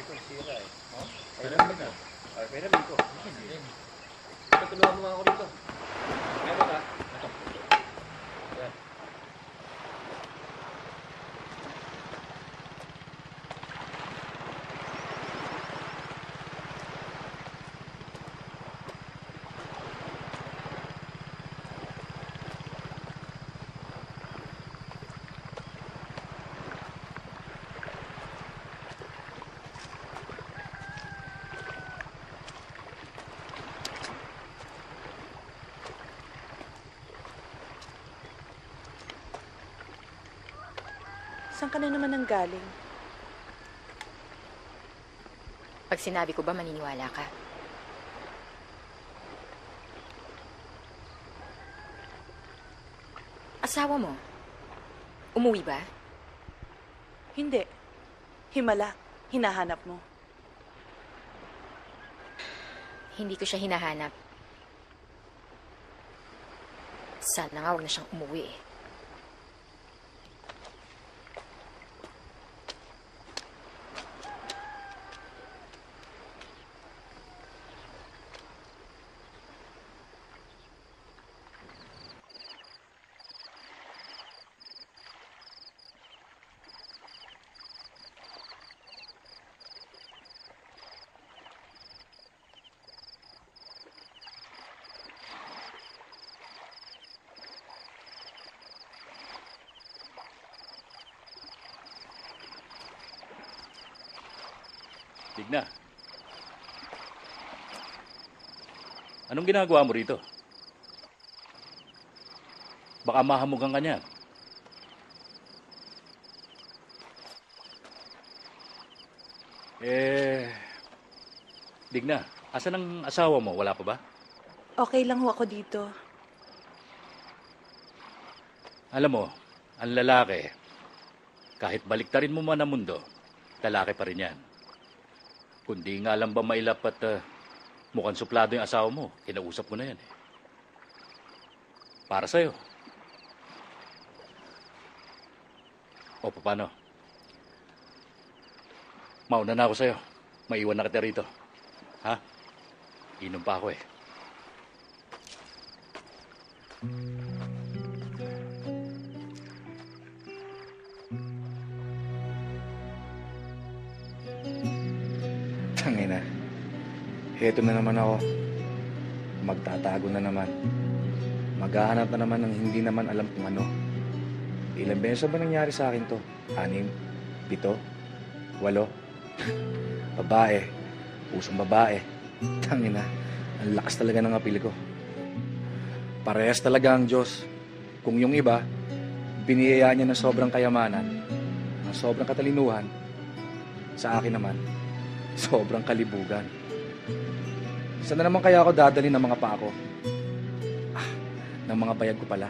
Ito sira eh. Oh? Pwede na. Ay, pwede ko. Tulungan mo ako dito. Meron ka? Ito. Yan. Saan ka na naman nanggaling? Pag sinabi ko ba, maniniwala ka? Asawa mo, umuwi ba? Hindi. Himala. Hinahanap mo. Hindi ko siya hinahanap. Sana nga huwag na siyang umuwi eh. Digna. Anong ginagawa mo rito? Baka mahamugan ka niyan. Digna, asan ang asawa mo? Wala pa ba? Okay lang ho ako dito. Alam mo, ang lalaki, kahit baliktarin mo man ang mundo, lalaki pa rin yan. Kundi nga lang ba mailap at mukhang suplado yung asawa mo, kinausap mo na yan eh. Para sa'yo. O, paano? Mauna na ako sa'yo. Maiwan na kita rito. Ha? Inom pa ako eh. Tangina. Heto na naman ako. Magtatago na naman. Maghahanap na naman ng hindi naman alam kung ano. Ilang beses ba nangyari sa akin to? 6, 7, 8. Babae. Pusong babae. Tangina. Ang lakas talaga ng apil ko. Parehas talaga ang Diyos. Kung yung iba, biniyaya niya ng sobrang kayamanan, ng sobrang katalinuhan, sa akin naman, sobrang kalibugan. Saan na naman kaya ako dadali ng mga paa ko? Ng mga bayag ko pala.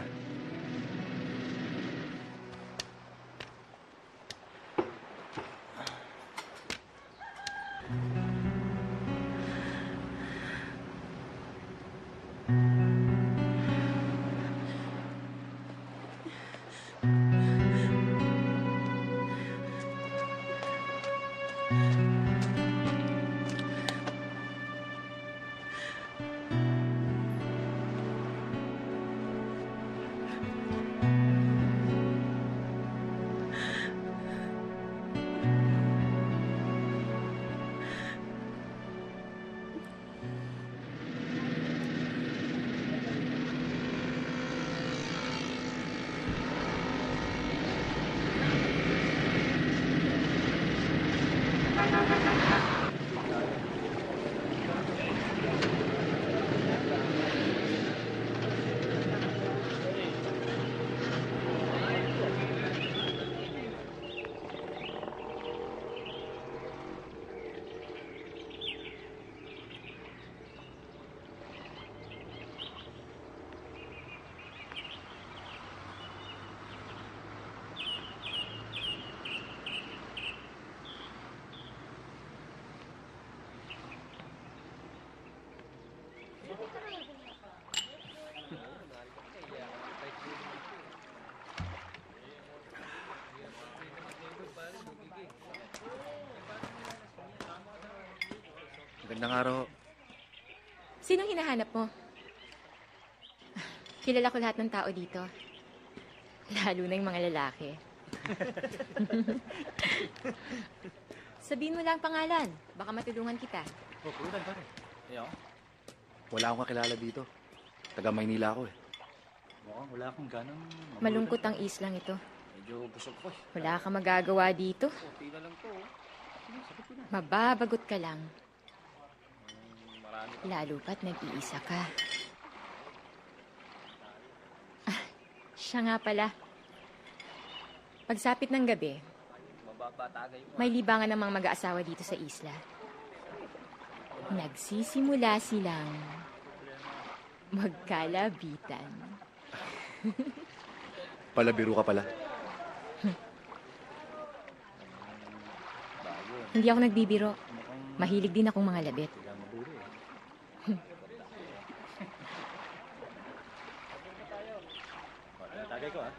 Magandang araw. Sinong hinahanap mo? Kilala ko lahat ng tao dito. Lalo na yung mga lalaki. Sabihin mo lang pangalan. Baka matulungan kita. Pulutan pare. Ayaw. Wala akong kakilala dito. Taga Maynila ako eh. Mukhang wala akong ganang... Malungkot ang islang ito. Medyo busog ko eh. Wala ka magagawa dito. Okay na lang to. Sakit ko na. Mababagot ka lang. Marami. Lalo pat nag-iisa ka. Ah, siya nga pala. Pagsapit ng gabi, may libangan ng mga mag-aasawa dito sa isla. Nagsisimula silang magkalabitan. Palabiro ka pala. Hindi ako nagbibiro. Mahilig din akong mga labit. Tagay ko ah.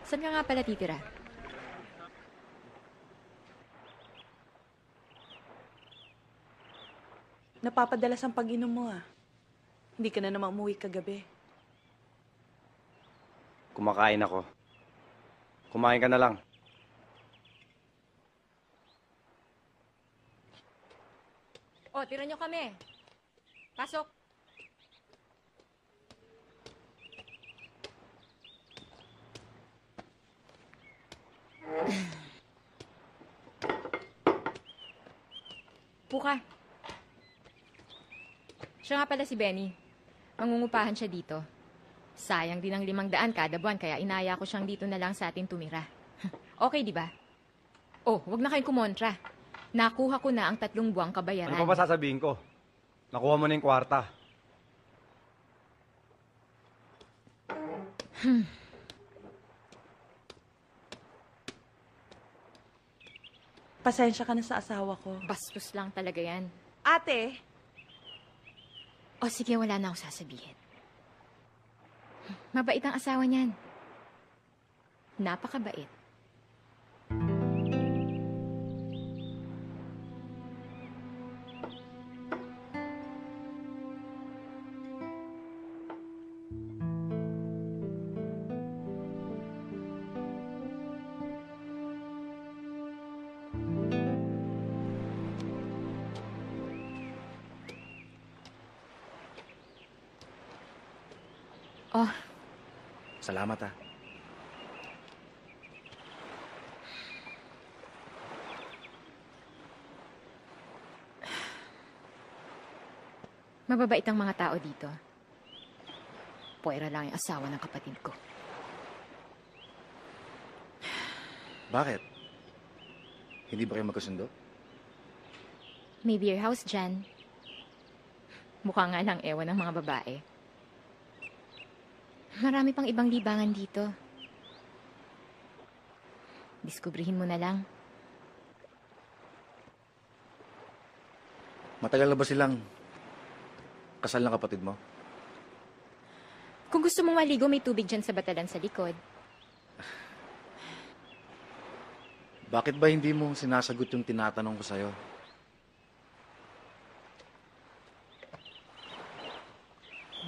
Saan ka nga pala titira? Napapadalas ang pag-inom mo ah. Hindi ka na naman umuwi kagabi. Kumakain ako. Kumain ka na lang. O, tira nyo kami. Pasok. Puka. Siya nga pala si Benny. Mangungupahan siya dito. Sayang din ang 500 kada buwan, kaya inaya ko siyang dito na lang sa atin tumira. Okay, di ba? Oh, wag na kayong kumontra. Nakuha ko na ang 3 buwang kabayaran. Ano pa ba sasabihin ko? Nakuha mo na yung kwarta. Pasensya ka na sa asawa ko. Bastos lang talaga yan. Ate! O sige, wala na ako sasabihin. Mabait ang asawa niyan. Napakabait. Oh, Salamat ah. mababait ang mga tao dito. Puwera lang yung asawa ng kapatid ko. Bakit? Hindi ba kayo magkasundo? May beer house dyan. Mukha nga lang ewan ng mga babae. Marami pang ibang libangan dito. Diskubrihin mo na lang. Matagal na ba silang kasal ng kapatid mo? Kung gusto mong maligo, may tubig dyan sa batalan sa likod. Bakit ba hindi mo sinasagot yung tinatanong ko sa'yo?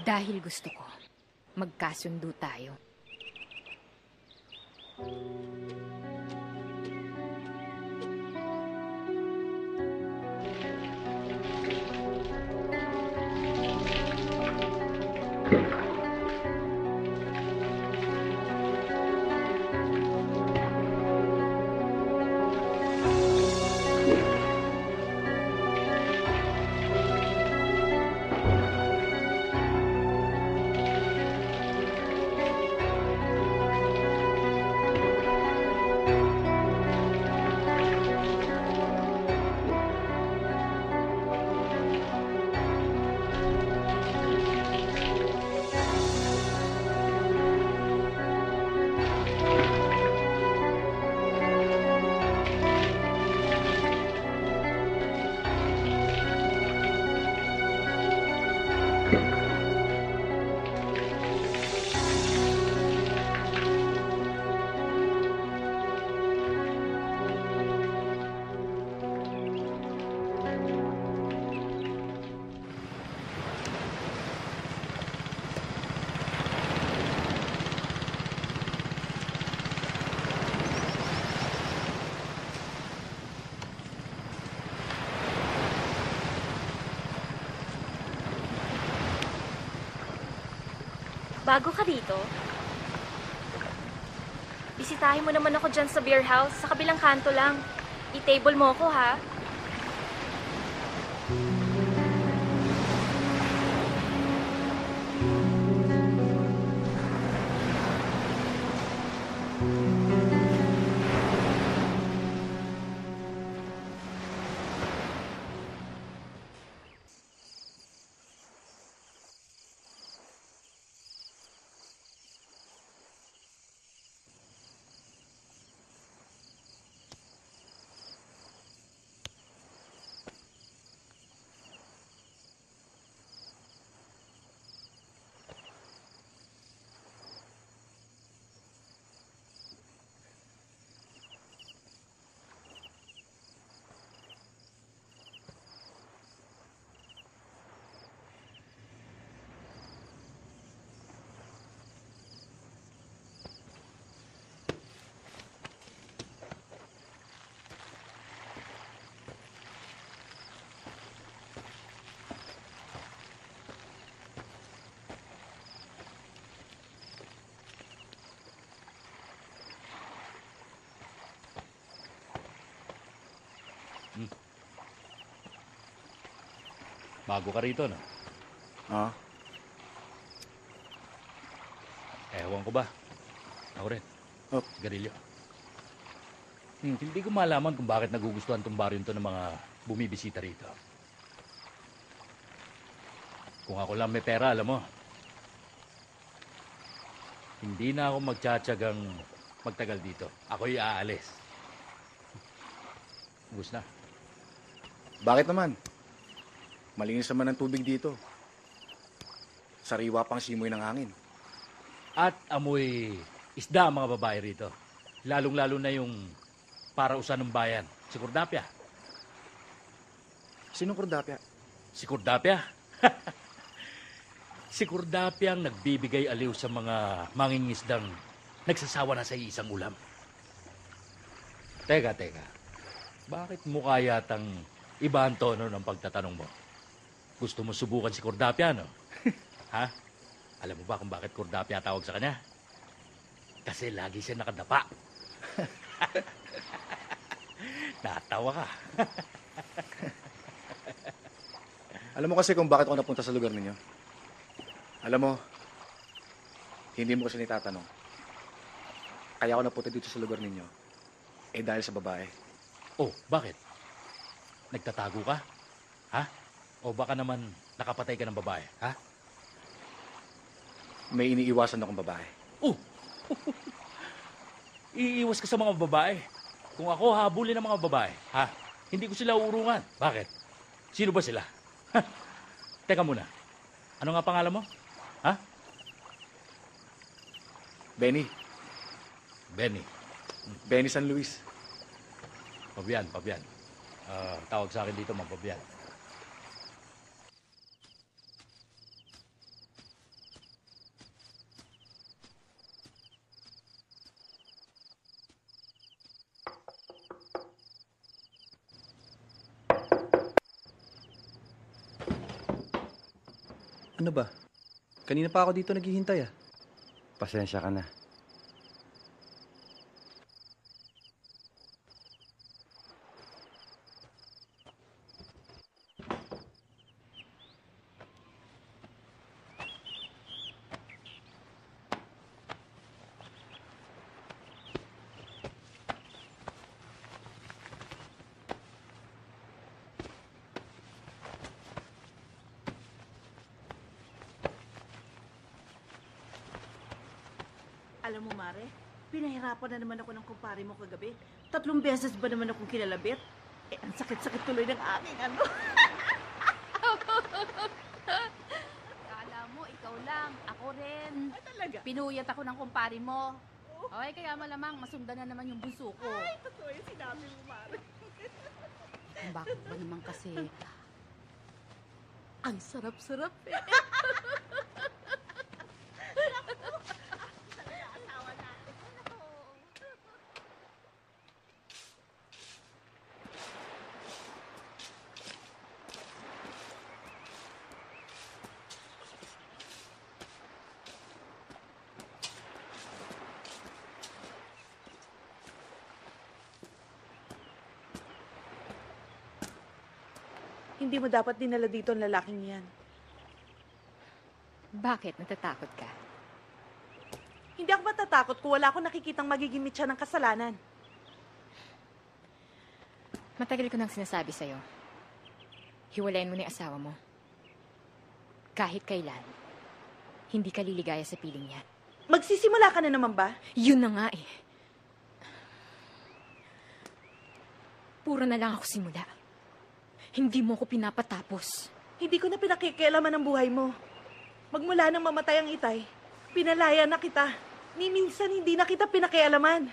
Dahil gusto ko, magkasundo tayo. Bago ka dito? Bisitahin mo naman ako dyan sa beer house. Sa kabilang kanto lang. I-table mo ako, ha? Bago ka rito, no? Ha? Ewan ko ba? Ako rin. Oh. Sigarilyo. Hindi ko malaman kung bakit nagugustuhan tong baryo to ng mga bumibisita rito. Kung ako lang may pera, alam mo, hindi na ako magtsatsagang magtagal dito. Ako'y aalis. Ubus na. Bakit naman? Malinis naman ang tubig dito. Sariwa pang simoy ng hangin. At amoy isda ang mga babae rito. Lalong-lalo na yung para usan ng bayan. Si Cordapia. Sinong Cordapia? Si Cordapia? Si Cordapia ang nagbibigay aliw sa mga mangingisdang nagsasawa na sa isang ulam. Teka. Bakit mukha yatang iba ang tono ng pagtatanong mo? Gusto mo subukan si Cordapia, no? Ha? Alam mo ba kung bakit Cordapia tawag sa kanya? Kasi lagi siya nakadapa. Natawa ka. Alam mo kasi kung bakit ako napunta sa lugar ninyo? Alam mo, hindi mo kasi nitatanong. Kaya ako napunta dito sa lugar ninyo, dahil sa babae. Oh, bakit? Nagtatago ka? Ha? O baka naman nakapatay ka ng babae, ha? May iniiwasan akong babae. Oh! Iiwas ka sa mga babae. Kung ako habulin ng mga babae, ha? Hindi ko sila uurungan. Bakit? Sino ba sila? Teka muna. Ano nga pangalan mo? Ha? Benny. Benny San Luis. Pabian. Tawag sa akin dito, Pabian. Ano ba? Kanina pa ako dito naghihintay ah. Pasensya ka na. Alam mo, Mare, pinahirapan na naman ako ng kumpare mo kagabi. 3 beses ba naman akong kinalabit? Ang sakit-sakit tuloy ng aking ano. Kala mo, ikaw lang. Ako rin. Ay, talaga? Pinuyat ako ng kumpare mo. Okay, kaya malamang masundan na naman yung bunso ko. Ay, totoo yung sinabi mo, Mare. Bakit ba naman kasi? Ang sarap-sarap eh. Hindi mo dapat dinala dito ang lalaking yan. Bakit? Natatakot ka? Hindi ako matatakot kung wala akong nakikitang magigimit siya ng kasalanan. Matagal ko nang sinasabi sa'yo. Hiwalayan mo na yung asawa mo. Kahit kailan, hindi ka liligaya sa piling niya. Magsisimula ka na naman ba? Yun na nga eh. Puro na lang ako simula. Hindi mo ko pinapatapos. Hindi ko na pinakikialaman ang buhay mo. Magmula nang mamatay ang itay, pinalaya na kita. Ni minsan hindi na kita pinakialaman.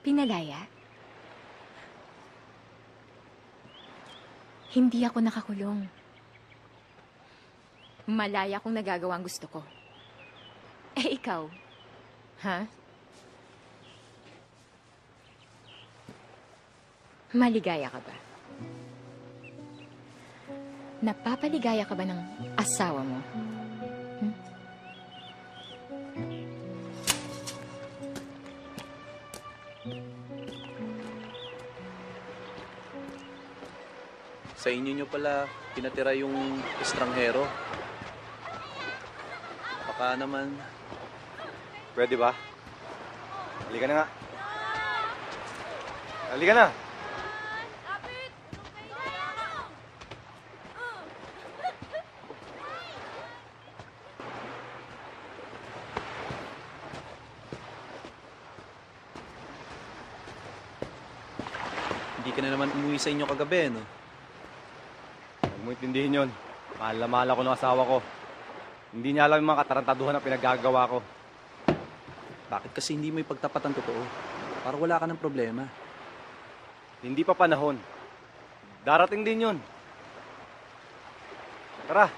Pinalaya? Hindi ako nakakulong. Malaya kung nagagawa ang gusto ko. Eh, ikaw? Ha? Maligaya ka ba? Napapaligaya ka ba ng asawa mo? Hmm? Sa inyo nyo pala tinatira yung estranghero. Baka naman... Pwede ba? Halika na nga. Halika na. Hindi ka na naman umuwi sa inyo kagabi, no? Huwag mo intindihin yun. Mahal na mahal ako ng asawa ko. Hindi niya alam yung mga katarantaduhan na pinaggagawa ko. Bakit kasi hindi mo ipagtapat ang totoo? Para wala ka ng problema. Hindi pa panahon. Darating din yun. Tara.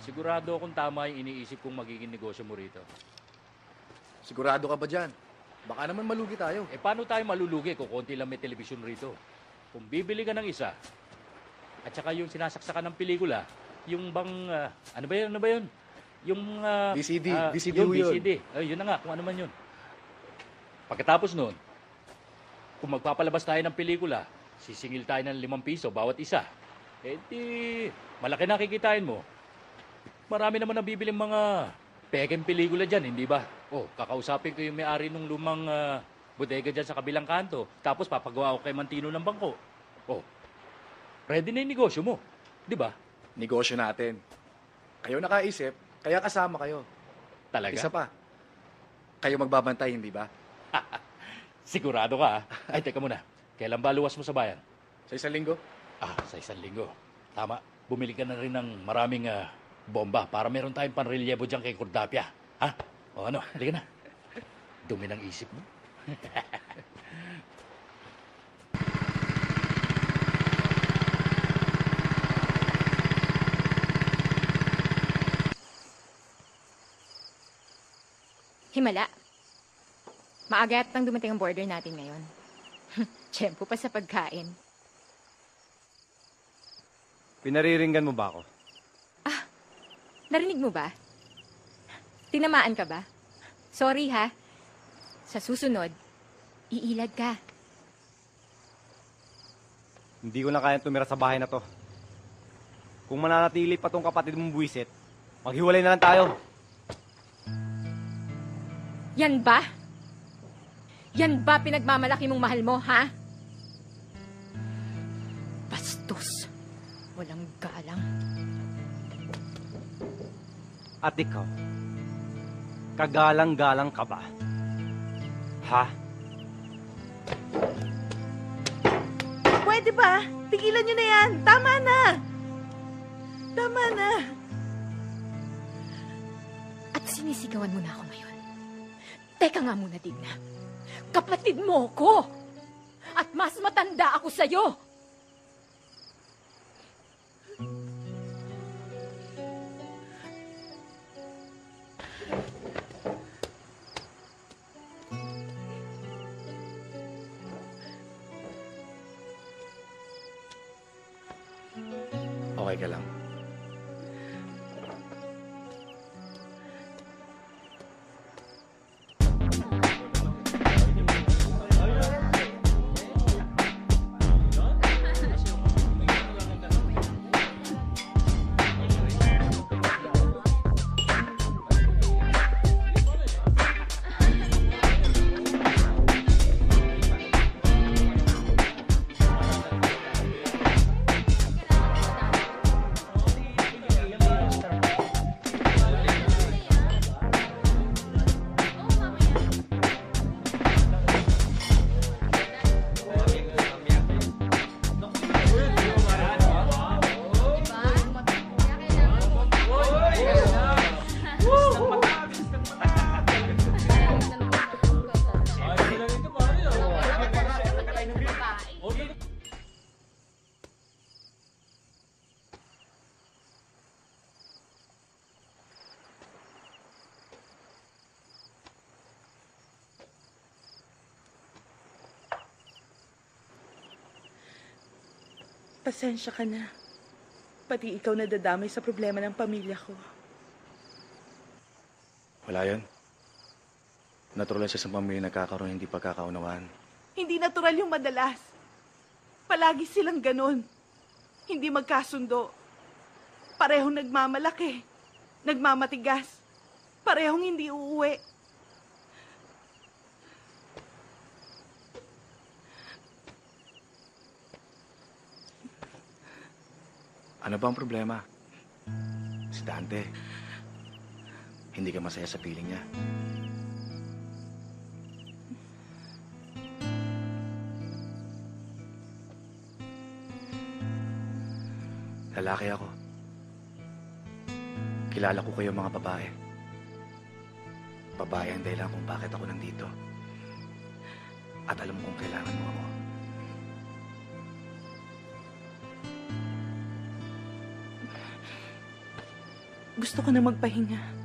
Sigurado akong tama yung iniisip kong magiging negosyo mo rito. Sigurado ka ba dyan? Baka naman malugi tayo. Eh, paano tayo malulugi kung konti lang may telebisyon rito? Kung bibili ka ng isa, at saka yung sinasaksakan ng pelikula, yung bang, ano ba yun? Yung, VCD, VCD yun, yun. VCD. Ay, yun na nga, kung ano man yun. Pagkatapos nun, kung magpapalabas tayo ng pelikula, sisingil tayo ng 5 piso bawat isa. Eh, di, malaki na kikitain mo. Marami naman nabibiling mga pekeng pelikula dyan, hindi ba? Oh, kakausapin ko yung may-ari ng lumang bodega dyan sa kabilang kanto. Tapos papagawa ko kay Mantino ng bangko. Oh, ready na yung negosyo mo. Di ba? Negosyo natin. Kayo nakaisip, kaya kasama kayo. Talaga? Isa pa. Kayo magbabantay, hindi ba? Sigurado ka, ah. Ay, teka muna. Kailan ba luwas mo sa bayan? Sa isang linggo? Sa 1 linggo. Tama. Bumili ka na rin ng maraming bomba para meron tayong panrelyebo dyan kay Cordapia. Ha? O ano, halika na. Dumi ng isip mo. Himala. Maaga yatang dumating ang border natin ngayon. Tiyempo pa sa pagkain. Pinariringgan mo ba ako? Narinig mo ba? Tinamaan ka ba? Sorry ha. Sa susunod, iilad ka. Hindi ko na kayang tumira sa bahay na to. Kung mananatili pa tong kapatid mong buwisit, maghiwalay na lang tayo. Yan ba? Yan ba pinagmamalaki mong mahal mo, ha? Bastos. Walang galang. At ikaw, kagalang-galang ka ba? Ha? Pwede ba? Tigilan nyo na yan. Tama na. Tama na. At sinisigawan mo na ako ngayon. Teka nga muna, Digna. Kapatid mo ko! At mas matanda ako sa'yo! Okay ka lang? Pasensya ka na. Pati ikaw nadadamay sa problema ng pamilya ko. Wala yun. Natural sa isang pamilya nagkakaroon hindi pagkakaunawaan. Hindi natural yung madalas. Palagi silang ganon. Hindi magkasundo. Parehong nagmamalaki. Nagmamatigas. Parehong hindi uuwi. Ano ba ang problema? Si Dante. Hindi ka masaya sa piling niya. Lalaki ako. Kilala ko kayo mga babae. Babae ang dahilan kung bakit ako nandito. At alam kong kailangan mo ako. Gusto ko na magpahinga.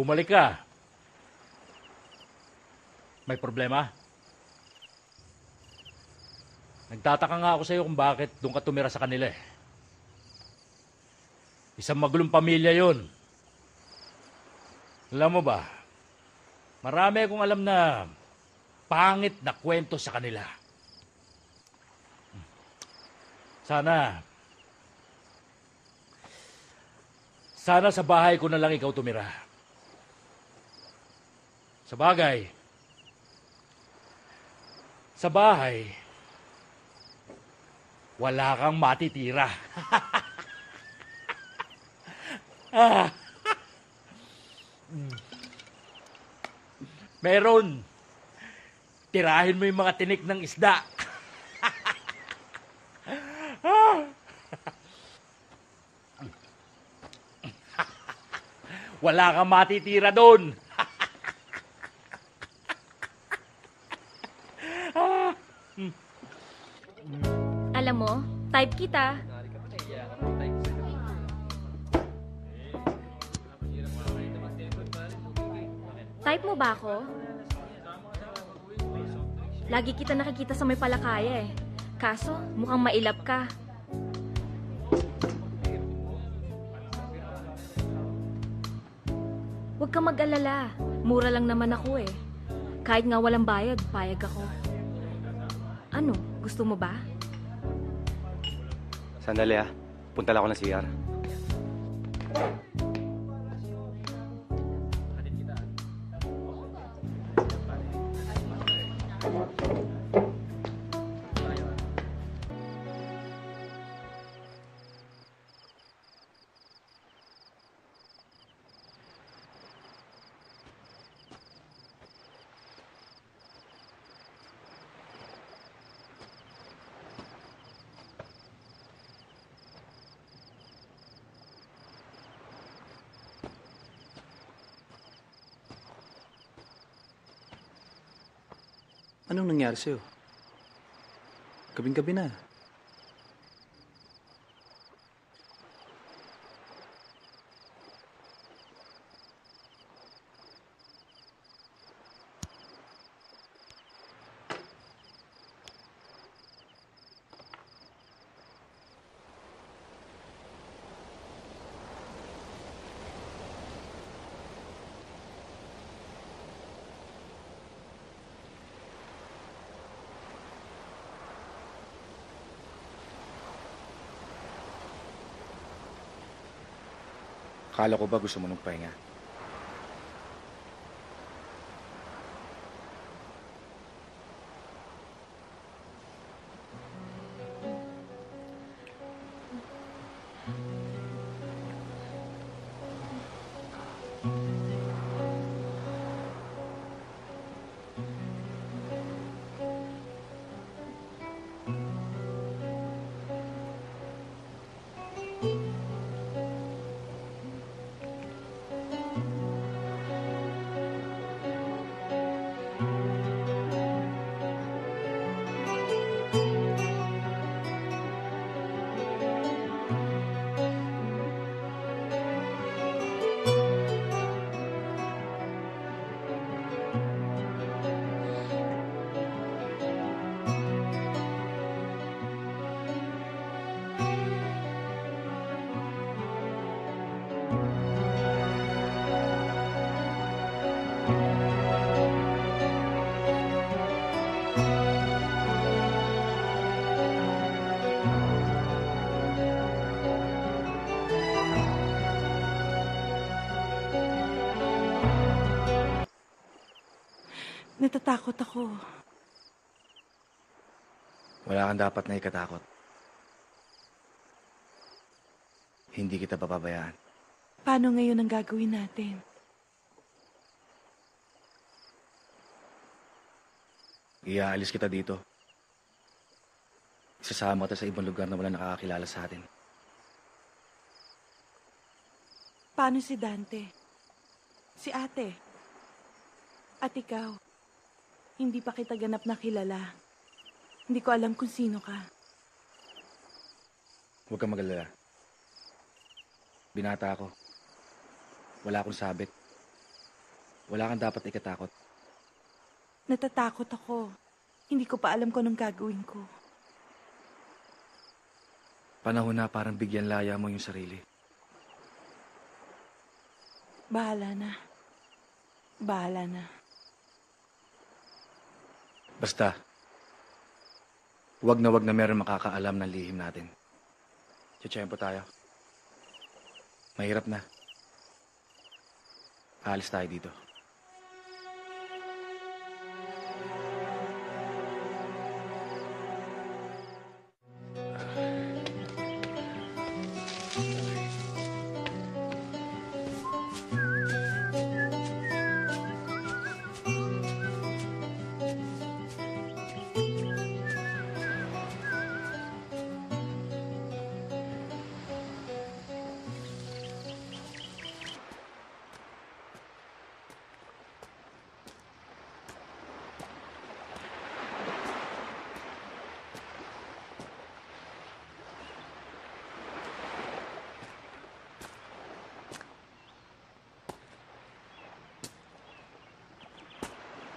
Bumalik ka. May problema? Nagtataka nga ako sa iyo kung bakit doon ka tumira sa kanila eh. Isang magulong pamilya yon. Alam mo ba, marami akong alam na pangit na kwento sa kanila. Sana sa bahay ko na lang ikaw tumira. Sa bahay, wala kang matitira. Meron. Tirahin mo yung mga tinik ng isda. Wala kang matitira doon. Alam mo, type kita. Type mo ba ako? Lagi kita nakikita sa may palakaya eh. Kaso, mukhang mailap ka. Huwag ka mag-alala. Mura lang naman ako eh. Kahit nga walang bayad, payag ako. Ano? Gusto mo ba? Sandali punta lang ako ng CR. Anong nangyari sa'yo? Gabing-gabi na. Akala ko ba gusto mo ng pahinga? Natatakot ako. Wala kang dapat na ikatakot. Hindi kita papabayaan. Paano ngayon ang gagawin natin? Iaalis kita dito. Isasama kita sa ibang lugar na wala nakakakilala sa atin. Paano si Dante? Si ate? At ikaw? Hindi pa kita ganap na kilala. Hindi ko alam kung sino ka. Huwag kang mag-alala. Binata ako. Wala akong sabit. Wala kang dapat ikatakot. Natatakot ako. Hindi ko pa alam kung anong gagawin ko. Panahon na parang bigyan laya mo yung sarili. Bahala na. Bahala na. Basta, wag na meron makakaalam ng lihim natin. Tsitsyempo tayo. Mahirap na. Aalis tayo dito.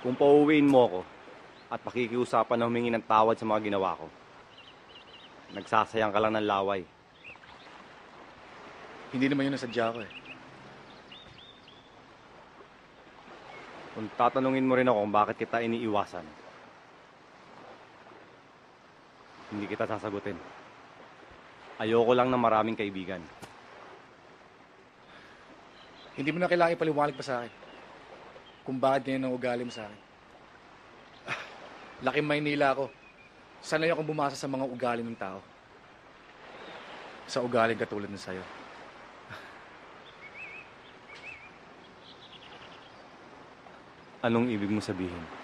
Kung pauwiin mo ako at pakikiusapan na humingi ng tawad sa mga ginawa ko, nagsasayang ka lang ng laway. Hindi naman yun nasadya ko eh. Kung tatanungin mo rin ako kung bakit kita iniiwasan, hindi kita sasagutin. Ayoko lang ng maraming kaibigan. Hindi mo na kailangan ipaliwanag pa sa akin kung bakit ganyan ang ugali mo sa akin. Laking Maynila ako. Sanay akong bumasa sa mga ugali ng tao. Sa ugali katulad ng sayo. Anong ibig mo sabihin?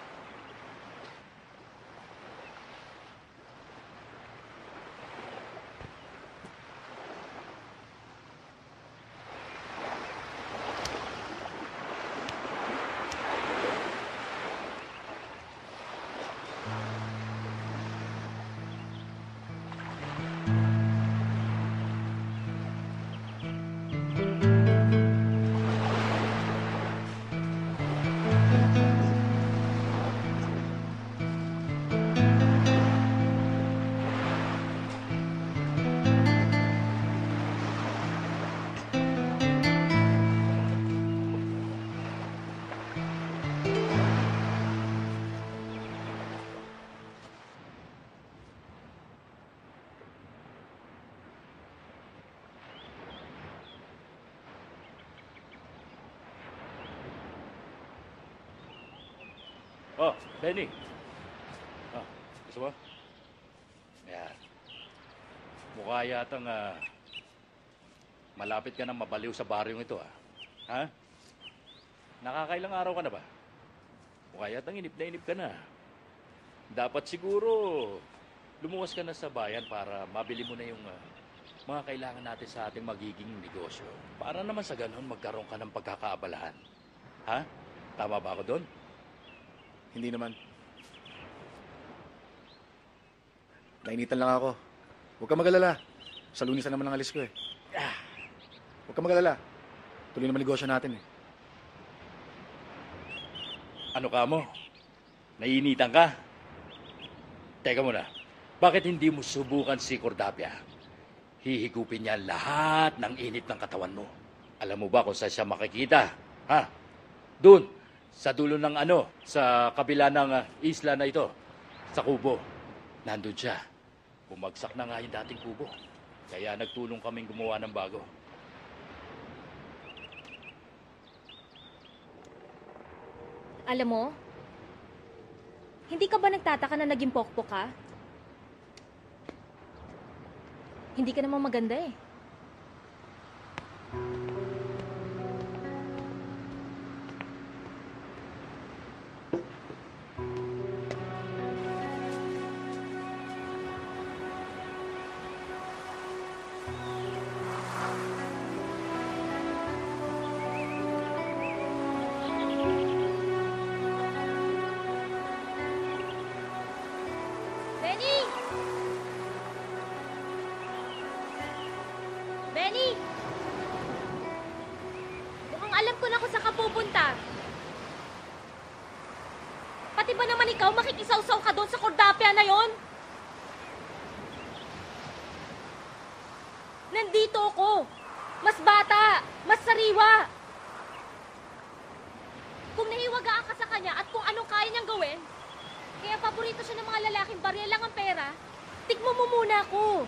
Oh, Benny. Ah, gusto mo? Ayan. Mukha yatang malapit ka na mabaliw sa baryong ito, ah. Ha? Nakakailang araw ka na ba? Mukha yatang inip ka na. Dapat siguro lumuwas ka na sa bayan para mabili mo na yung mga kailangan natin sa ating magiging negosyo. Para naman sa ganun magkaroon ka ng pagkakaabalahan. Ha? Tama ba ako doon? Hindi naman. Nainitan lang ako. Huwag kang mag-alala. Sa Lunes na naman ang alis ko eh. Huwag kang mag-alala. Tuloy naman negosyo natin eh. Ano ka mo? Naiinitan ka? Teka muna. Bakit hindi mo subukan si Cordapia? Hihigupin niya lahat ng init ng katawan mo. Alam mo ba kung saan siya makikita? Ha? Doon. Sa dulo ng sa kabila ng isla na ito, sa kubo. Nandun siya. Bumagsak na nga yung dating kubo. Kaya nagtulong kaming gumawa ng bago. Alam mo, hindi ka ba nagtataka na naging pokpok ka? Hindi ka naman maganda eh. Benny! Mukhang alam ko na kung saan ka pupunta. ba naman ikaw makikisaw-saw ka doon sa kordapya na yon? Nandito ako. Mas bata, mas sariwa. Kung nahiwagaan ka sa kanya at kung anong kaya niyang gawin, kaya paborito siya ng mga lalaking barya lang ang pera, tikmo mo muna ako.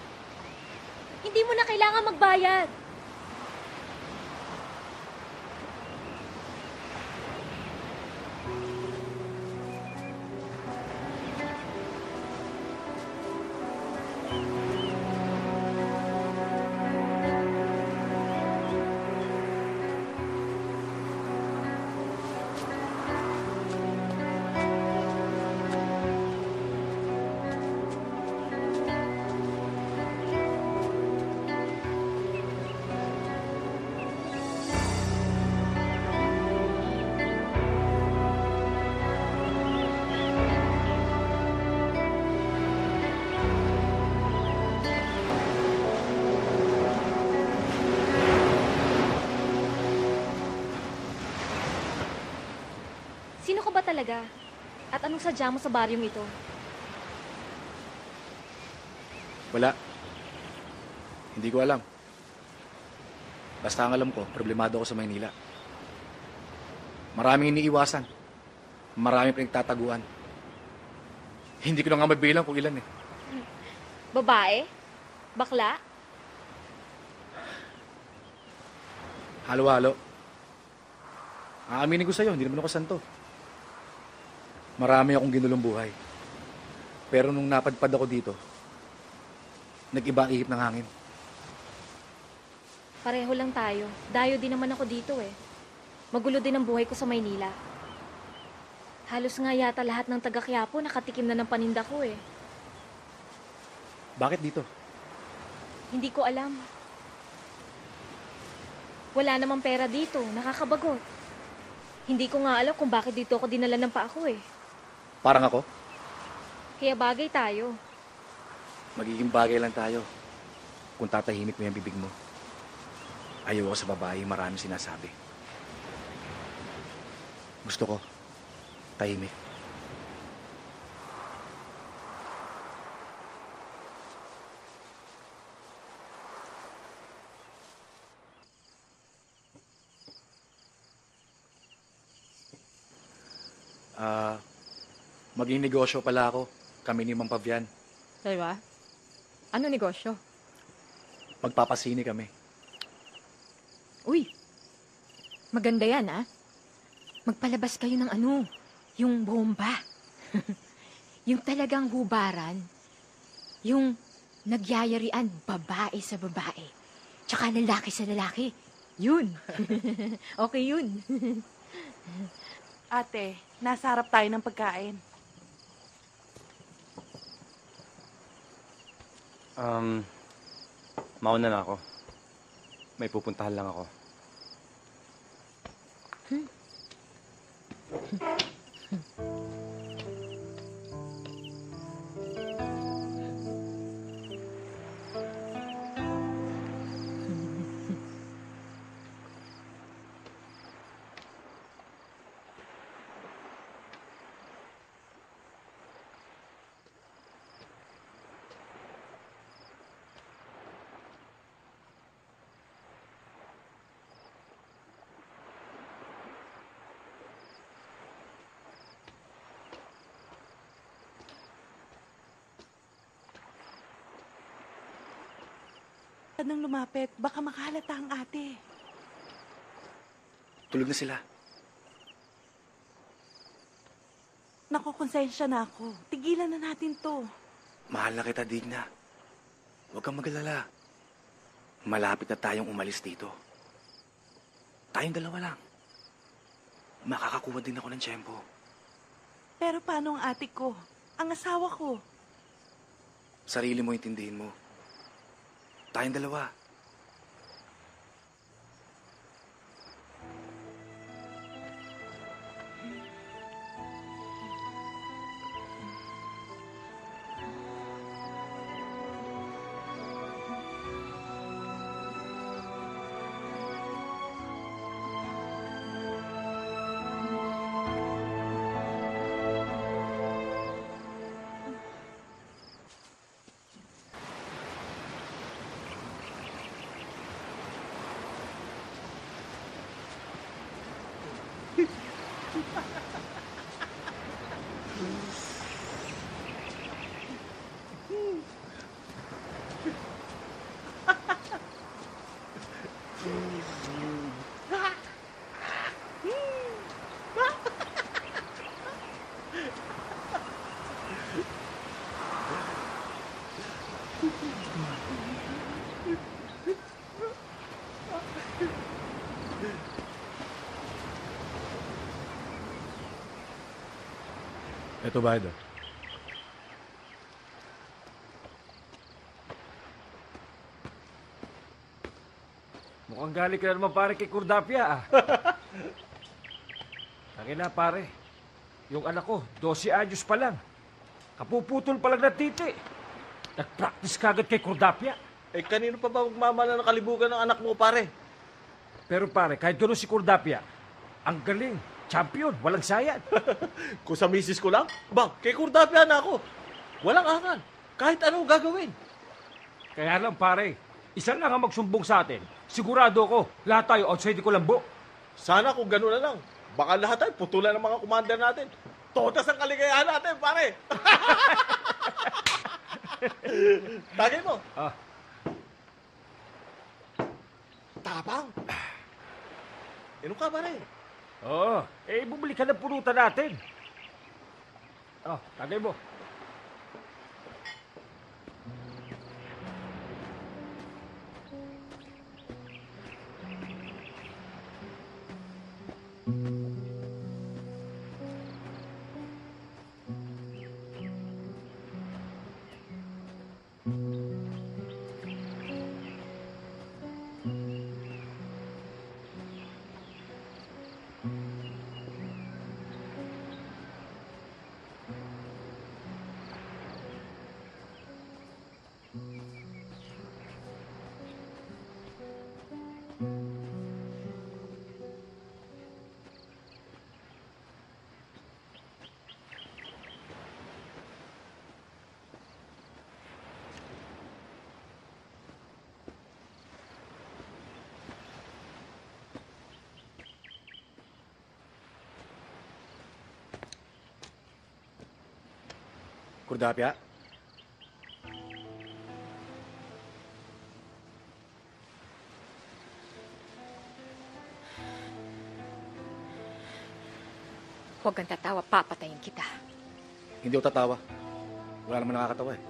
Hindi mo na kailangan magbayad. Sino ka ba talaga? At anong sadya mo sa baryong ito? Wala. Hindi ko alam. Basta ang alam ko, problemado ako sa Maynila. Maraming iniiwasan. Maraming pinagtataguan. Hindi ko na nga mabilang kung ilan eh. Babae? Bakla? Halo-halo. Aaminin ko sa'yo, hindi naman ako santo. Marami akong ginulong buhay. Pero nung napadpad ako dito, nag-iba ang ihip ng hangin. Pareho lang tayo. Dayo din naman ako dito eh. Magulo din ang buhay ko sa Maynila. Halos nga yata lahat ng taga-Quiapo nakatikim na ng paninda ko eh. Bakit dito? Hindi ko alam. Wala namang pera dito. Nakakabagot. Hindi ko nga alam kung bakit dito ako dinala ng pa ako eh. Parang ako? Kaya bagay tayo. Magiging bagay lang tayo kung tatahimik mo yung bibig mo. Ayaw ako sa babae, maraming sinasabi. Gusto ko, tahimik. Maging negosyo pala ako. Kami ni Mang Pavian. Diba? Ano negosyo? Magpapasini kami. Uy, maganda yan ah. Magpalabas kayo ng ano, yung bomba. Yung talagang hubaran. Yung nagyayarian babae sa babae. Tsaka lalaki sa lalaki. Yun. Okay yun. Ate, nasa harap tayo ng pagkain. Mauna na ako. May pupuntahan lang ako. Nang lumapit, baka makahalata ang ate. Tulog na sila. Naku, konsensya na ako. Tigilan na natin to. Mahal na kita, Digna. Huwag kang magalala. Malapit na tayong umalis dito. Tayong dalawa lang. Makakakuha din ako ng tiyempo. Pero paano ang ate ko? Ang asawa ko? Sarili mo intindihin mo. Tayong dalawa. Ito ba ito? Mukhang galing ka na naman pare kay Kurdapia ah. Tangin na pare, yung anak ko, 12 anyos pa lang. Kapuputol pa lang ng titi. Nag-practice kagad kay Kurdapia. Eh, kanino pa ba magmamala ng kalibugan ng anak mo, pare? Pero pare, kahit gano'n si Kurdapia, ang galing, champion, walang sayad. Kung sa misis ko lang, kay Kurdapia na ako. Walang angan. Kahit anong gagawin. Kaya lang pare, isa lang ang magsumbong sa atin. Sigurado ko, lahat tayo outside ko lang bo. Sana kung gano'n na lang, baka lahat tayo putulan ng mga commander natin. Todas ang kaligayahan natin, pare. Tagay mo. Ah. Tapang. Inom ka, pare. Oo, bumili ka ng pulutan natin. Oh, tagay mo. Kurdapia? Huwag kang tatawa, papatayin kita. Hindi ako tatawa. Wala naman nakakatawa eh.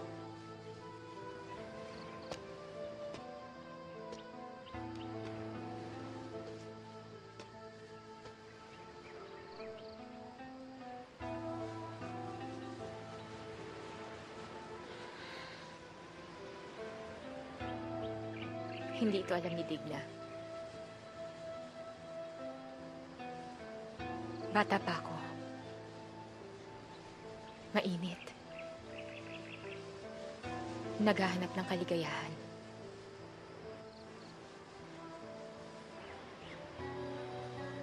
Hindi ito alam ni Digna. Bata pa ako. Mainit. Naghahanap ng kaligayahan.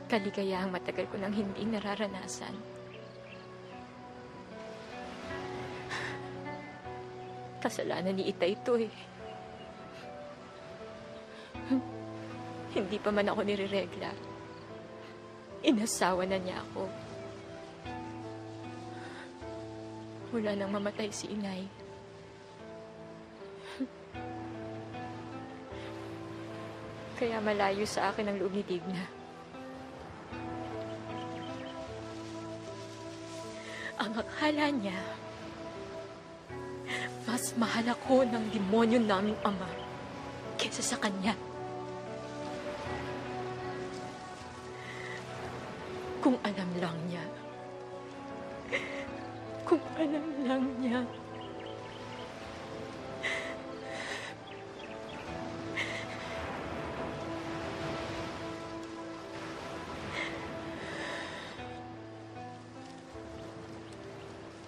Kaligayahang matagal ko nang hindi nararanasan. Kasalanan ni Itay ito eh. Hindi pa man ako nireregla. Inasawa na niya ako. Wala nang mamatay si inay. Kaya malayo sa akin ang loob ni Digna. Ang akala niya, mas mahal ako ng demonyo naming ama kesa sa kanya. Kung alam lang niya. Kung alam lang niya.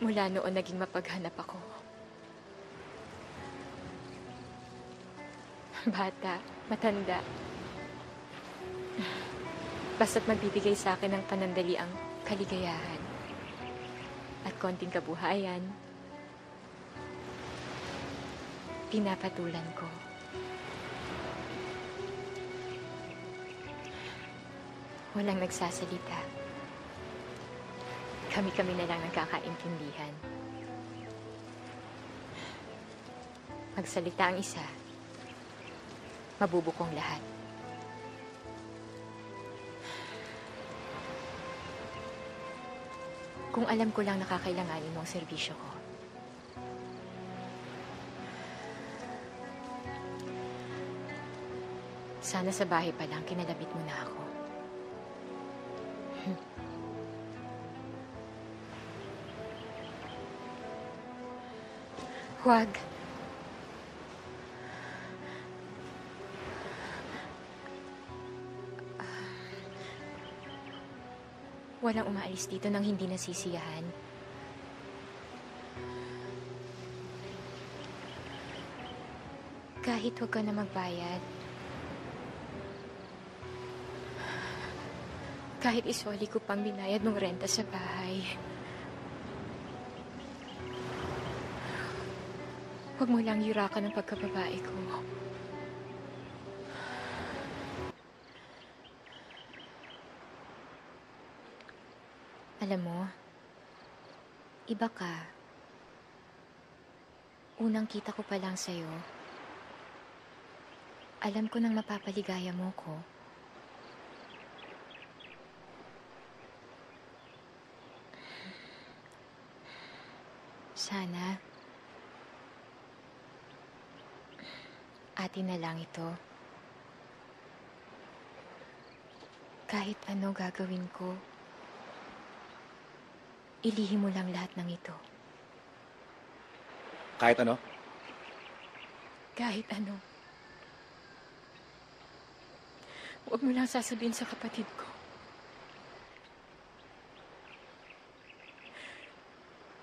Mula noon naging mapaghanap ako. Bata, matanda. Basta't magbibigay sa akin ng panandaliang kaligayahan at konting kabuhayan, pinapatulan ko. Walang nagsasalita. Kami-kami na lang nagkakaintindihan. Magsalita ang isa, mabubukong lahat. Kung alam ko lang nakakailanganin mo ang serbisyo ko. Sana sa bahay pa lang, kinalabit mo na ako. Huwag. Walang umaalis dito nang hindi nasisiyahan. Kahit huwag ka na magbayad. Kahit isoli ko pang binayad ng renta sa bahay. Huwag mo lang yurakan ang pagkababae ko. Alam mo, iba ka. Unang kita ko pa lang sa'yo, alam ko nang mapapaligaya mo ko. Sana, atin na lang ito. Kahit ano gagawin ko, ilihim mo lang lahat ng ito. Kahit ano? Kahit ano. Huwag mo lang sasabihin sa kapatid ko.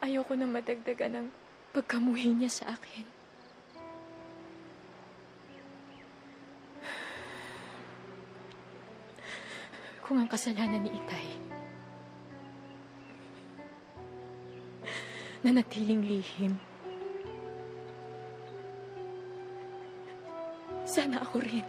Ayoko na madagdagan ng pagkamuhi niya sa akin. Kung ang kasalanan ni Itay, nanatiling lihim, sana ako rin.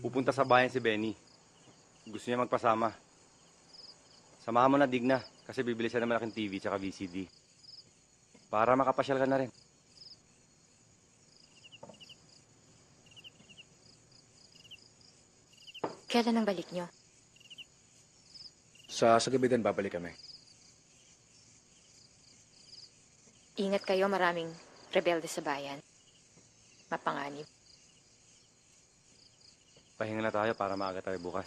Pupunta sa bayan si Benny. Gusto niya magpasama. Samahan mo na Digna kasi bibili siya ng malaking TV tsaka VCD. Para makapasyal ka na rin. Kailan ang balik nyo? Sa gabi din babalik kami. Ingat kayo, maraming rebelde sa bayan. Mapanganib. Pahinga na tayo para maaga tayo bukas.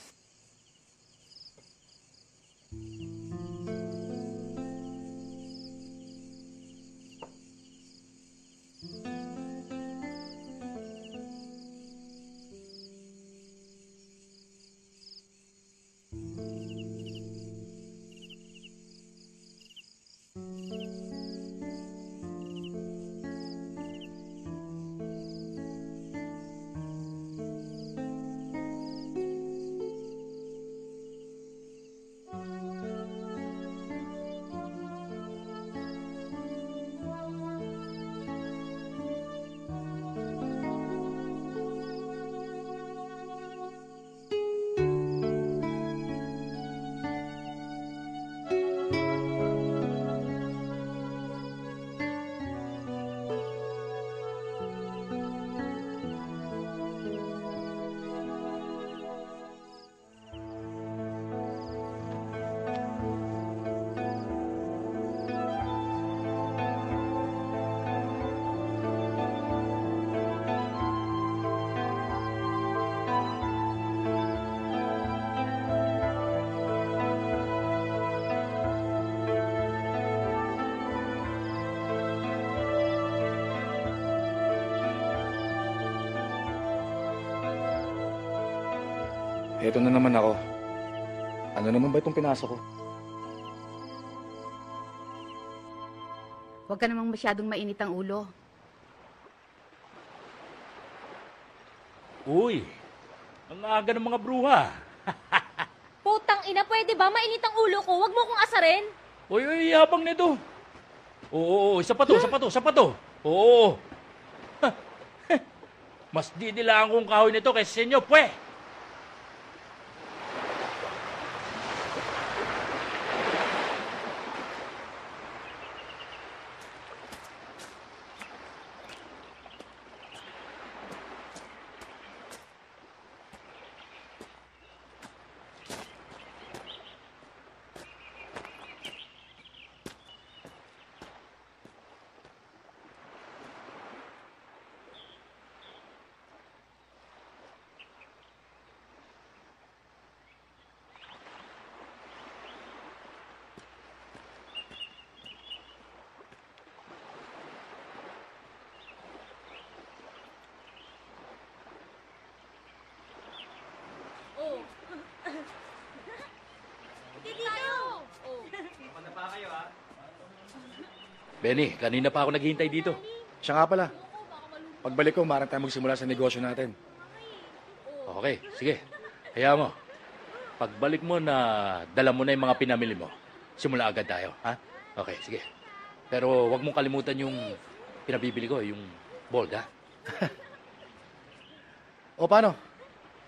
Eto na naman ako. Ano naman ba itong pinasok ko? Huwag ka namang masyadong mainit ang ulo. Uy, ang aga ng mga bruha. Putang ina, pwede ba? Mainit ang ulo ko. Huwag mo kong asarin. Uy, yabang nito. Oo, isa pa to. Oo. Mas didilaan kong kahoy nito kaysa sa inyo, pwe. Oh. Hindi tayo. Oh. Benny, kanina pa ako naghihintay dito. Siya nga pala. Pagbalik ko, marang tayo magsimula sa negosyo natin. Okay, sige. Hayaan mo. Pagbalik mo na dala mo na yung mga pinamili mo, simula agad tayo, ha? Okay, sige. Pero wag mong kalimutan yung pinabibili ko, yung bold, ha? O paano?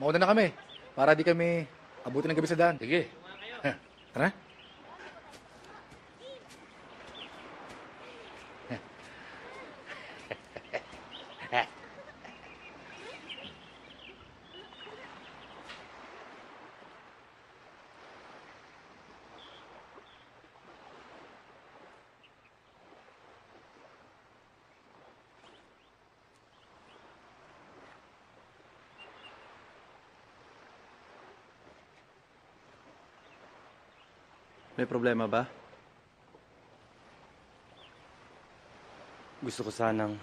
Mauna na kami. Para di kami abutin ng gabi sa daan. Sige. Tara. May problema ba? Gusto ko sanang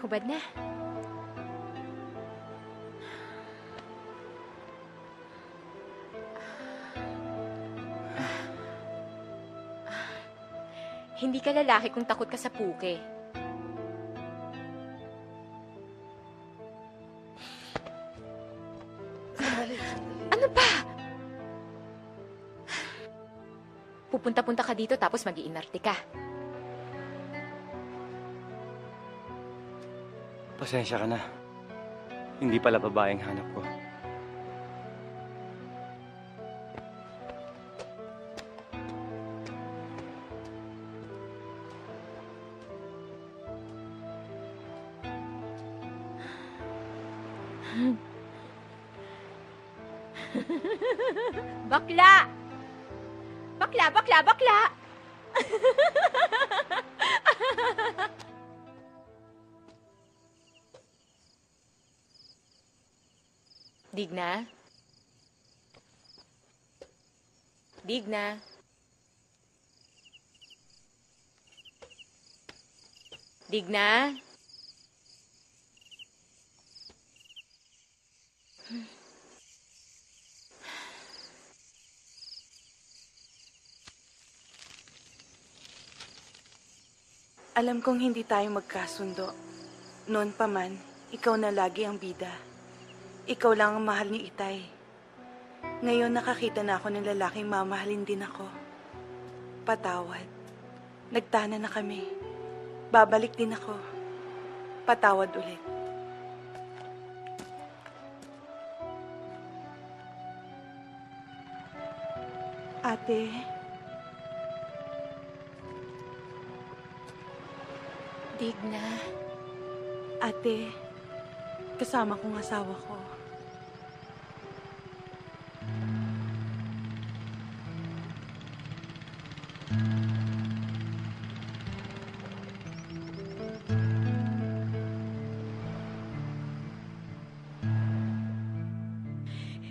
Hubad na. Hindi ka lalaki kung takot ka sa puke. Ano ba? Pupunta-punta ka dito tapos mag-iinarte ka. pasensya ka na. Hindi pala babaeng hanap ko. Bakla! Bakla, bakla, bakla! Digna? Digna? Digna? Alam kong hindi tayo magkasundo. Noon pa man, ikaw na lagi ang bida. Ikaw lang ang mahal ni Itay. Ngayon nakakita na ako ng lalaking mamahalin din ako. Patawad. Nagtana na kami. Babalik din ako. Patawad ulit. Ate, Digna? ate, kasama kong asawa ko.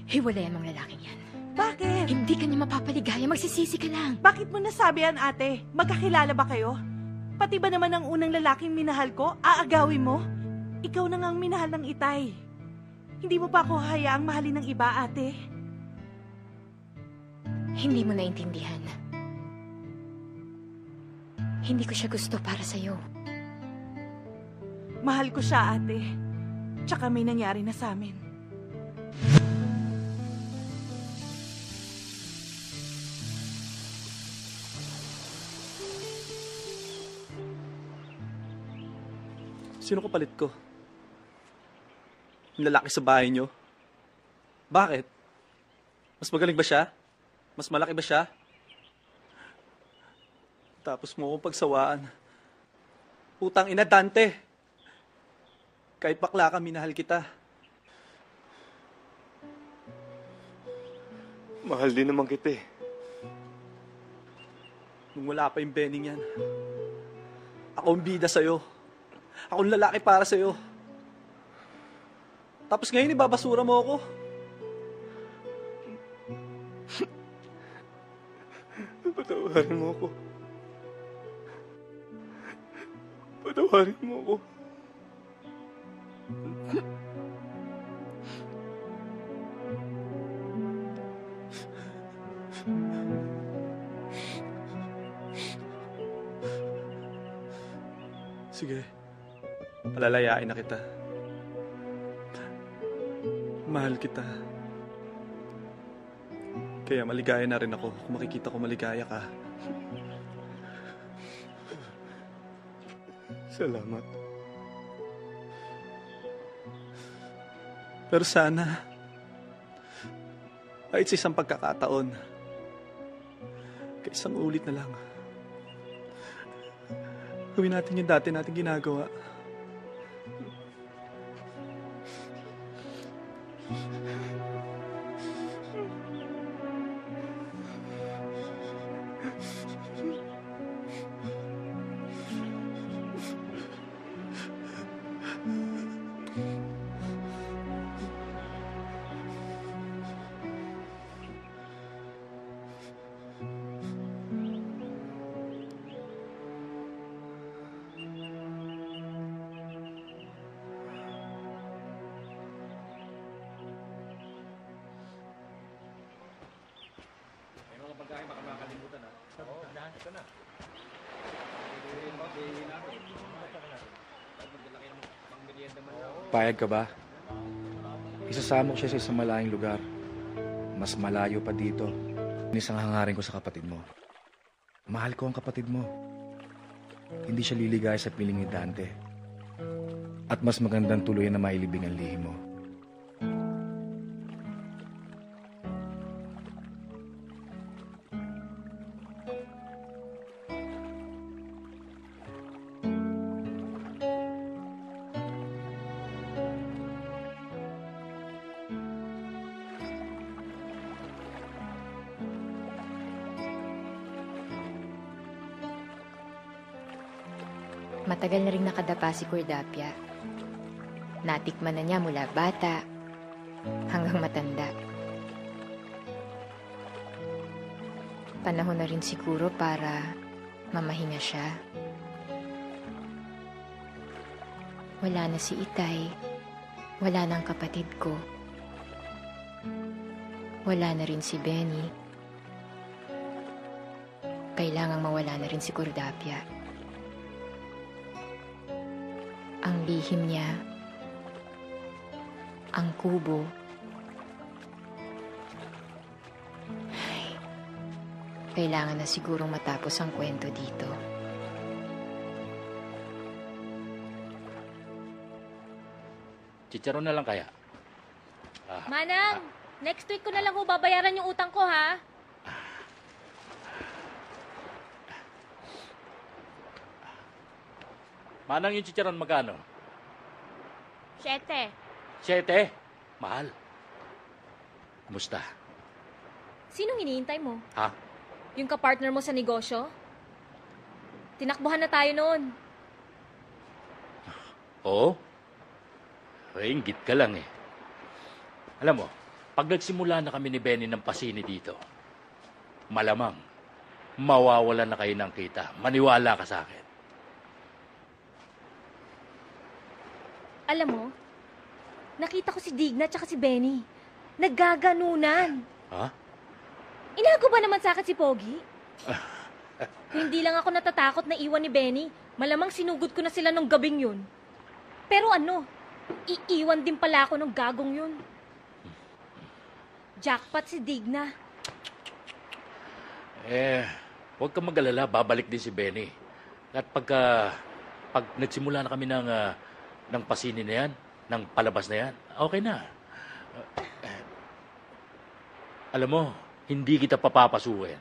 Hiwalayan mong lalaking yan. Bakit? Hindi ka niya mapapaligaya. Magsisisi ka lang. Bakit mo nasabi yan, ate? Magkakilala ba kayo? Pati ba naman ang unang lalaking minahal ko, aagawin mo? Ikaw na nga ang minahal ng Itay. Hindi mo pa ako hayaang mahalin ng iba, ate. Hindi mo naintindihan. Hindi ko siya gusto para sa'yo. Mahal ko siya, ate. Tsaka may nangyari na sa amin. Sino kapalit ko? Yung lalaki sa bahay nyo? Bakit? Mas magaling ba siya? Mas malaki ba siya? Tapos mo akong pagsawaan. Putang ina, Dante! Kahit bakla ka, minahal kita. Mahal din naman kita eh. Nung wala pa yung Bening yan, ako ang bida sa'yo. Ako ang lalaki para sa'yo. Tapos ngayon, ibabasura mo ako. Patawarin mo ako. Patawarin mo ako. Sige. Palalayain na kita. Mahal kita. Kaya maligaya na rin ako kung makikita ko maligaya ka. Salamat. Pero sana, kahit sa isang pagkakataon, isang ulit na lang, gawin natin yung dati natin ginagawa. Payag ka ba? Isasama ko siya sa isang malayong lugar. Mas malayo pa dito. Isang hangarin ko sa kapatid mo. Mahal ko ang kapatid mo. Hindi siya liligaya sa piling ni Dante. At mas magandang tuluyan na mailibing ang lihim mo. Matagal na rin nakadapa si Cordapia. Natikman na niya mula bata hanggang matanda. Panahon na rin siguro para mamahinga siya. Wala na si Itay. Wala na ang kapatid ko. Wala na rin si Benny. Kailangang mawala na rin si Cordapia. Ang lihim niya, ang kubo, ay, kailangan na sigurong matapos ang kwento dito. Chicharon na lang kaya? Manang, next week ko na lang ho babayaran yung utang ko, ha? Manang yung chicharon magkano? 7. 7? Mahal. Kumusta? Sinong iniintay mo? Ha? Yung kapartner mo sa negosyo? Tinakbuhan na tayo noon. Oo? Ringgit ka lang eh. Alam mo, pag nagsimula na kami ni Benny ng pasini dito, malamang, mawawalan na kayo ng kita. Maniwala ka sa akin. Alam mo, nakita ko si Digna at si Benny. Naggaganunan. Ha? Inago ba naman sa akin si Pogi? Kung hindi lang ako natatakot na iwan ni Benny, malamang sinugod ko na sila nung gabing yun. Pero ano, iiwan din pala ako ng gagong yun. Jackpot si Digna. Huwag kang mag-alala, babalik din si Benny. At pag nagsimula na kami ng pasini na yan, ng palabas na yan, okay na. Alam mo, hindi kita papapasukin.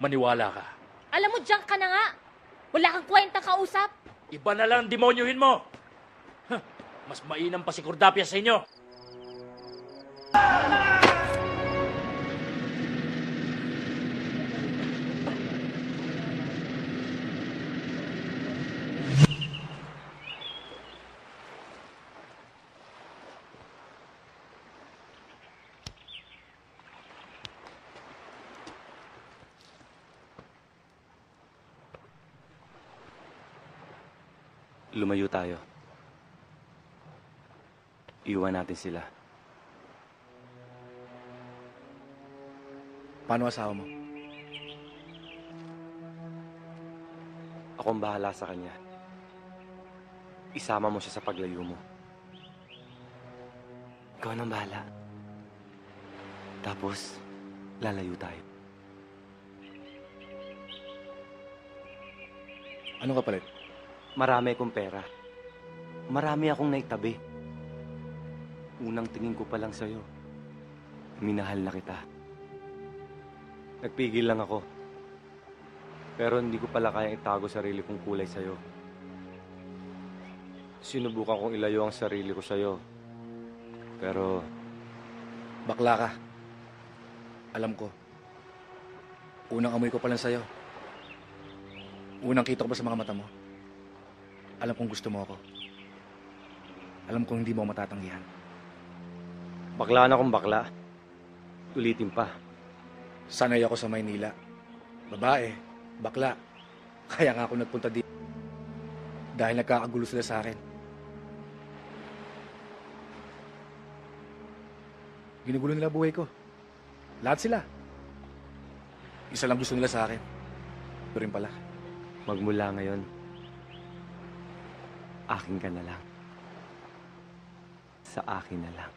Maniwala ka. Alam mo, junk ka na nga. Wala kang kwentang kausap. Iba na lang ang demonyuhin mo. Mas mainam pa si Cordapia sa inyo. Lumayo tayo. Iwan natin sila. Paano asawa mo? Akong bahala sa kanya. Isama mo siya sa paglayo mo. Ikaw nang bahala. Tapos, lalayo tayo. Ano ka palit? Marami akong pera. Marami akong naitabi. Unang tingin ko pa lang sa'yo, minahal na kita. Nagpigil lang ako. Pero hindi ko pala kayang itago sarili kong kulay sa'yo. Sinubukan kong ilayo ang sarili ko sa'yo. Pero, Bakla ka. Alam ko. Unang amoy ko pa lang sa'yo. Unang kita ko pa sa mga mata mo. Alam kong gusto mo ako. Alam kong hindi mo ako matatanggihan. bakla na akong bakla. Ulitin pa. Sanay ako sa Maynila. Babae, bakla. Kaya nga ako nagpunta dito. Dahil nagkakagulo sila sa akin. Ginugulo nila buhay ko. Lahat sila. Isa lang gusto nila sa akin. Ito rin pala. Magmula ngayon, akin ka na lang. Sa akin na lang.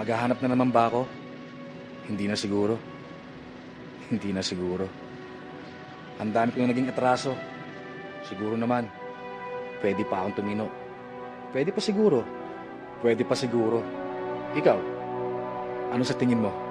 Maghahanap na naman ba ako? Hindi na siguro. Hindi na siguro. Ang dami ko na naging atraso. Siguro naman, pwede pa akong tumino. Pwede pa siguro. Pwede pa siguro. Ikaw, ano sa tingin mo?